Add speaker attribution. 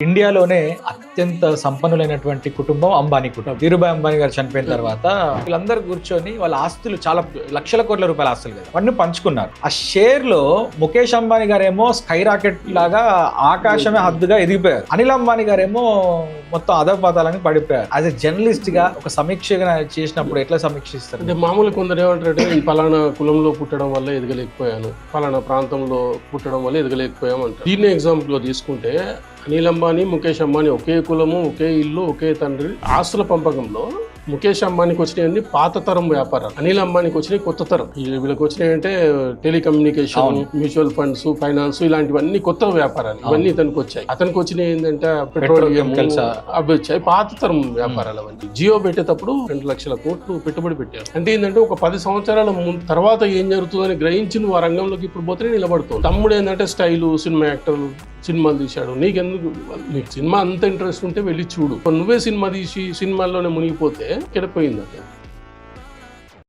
Speaker 1: ఇండియాలోనే అత్యంత సంపన్నులైనటువంటి కుటుంబం అంబానీ కుటుంబం. ధీరుభాయ్ అంబానీ గారు చనిపోయిన తర్వాత వీళ్ళందరూ కూర్చొని వాళ్ళ ఆస్తులు చాలా లక్షల కోట్ల రూపాయల ఆస్తులు కదా అవన్నీ పంచుకున్నారు. ఆ షేర్ లో ముఖేష్ అంబానీ గారేమో స్కై రాకెట్ లాగా ఆకాశమే హద్దుగా ఎదిగిపోయారు. అనిల్ అంబానీ గారేమో మొత్తం అధపాతాలని పడిపోయారు. యాజ్ ఎ జర్నలిస్ట్ గా ఒక సమీక్షగా చేసినప్పుడు ఎట్లా సమీక్షిస్తారు?
Speaker 2: అంటే మామూలు కొందరు ఏమంటారంటే నేను పలానా కులంలో పుట్టడం వల్ల ఎదగలేకపోయాను, పలానా ప్రాంతంలో పుట్టడం వల్ల ఎదగలేకపోయాం అంటారు. దీన్ని ఎగ్జాంపుల్ గా తీసుకుంటే అనిల్ అంబానీ, ముఖేష్ అంబానీ ఒకే కులము, ఒకే ఇల్లు, ఒకే తండ్రి. ఆస్తుల పంపకంలో ముఖేష్ అంబానీకి వచ్చినాయి పాత తరం వ్యాపారాలు, అనిల్ అంబానీకి వచ్చినాయి కొత్త తరం. వీళ్ళకి వచ్చినాయి అంటే టెలికమ్యూనికేషన్, మ్యూచువల్ ఫండ్స్, ఫైనాన్స్, ఇలాంటివన్నీ కొత్త వ్యాపారాలు. ఇవన్నీ ఇతనికి వచ్చాయి. అతనికి వచ్చినాయి ఏంటంటే పెట్రోలియం అవి వచ్చాయి, పాత తరం వ్యాపారాలు అవన్నీ. జియో పెట్టేటప్పుడు 2 లక్షల కోట్లు పెట్టుబడి పెట్టారు. అంటే ఏంటంటే ఒక 10 సంవత్సరాల తర్వాత ఏం జరుగుతుందని గ్రహించి నువ్వు ఆ రంగంలోకి ఇప్పుడు పోతే నిలబడుతుంది. తమ్ముడు ఏంటంటే స్టైలు, సినిమా యాక్టర్, సినిమాలు తీశాడు. నీకెందుకు? నీకు సినిమా అంత ఇంట్రెస్ట్ ఉంటే వెళ్ళి చూడు. నువ్వే సినిమా తీసి సినిమాల్లోనే మునిగిపోతే కెడిపోయింది.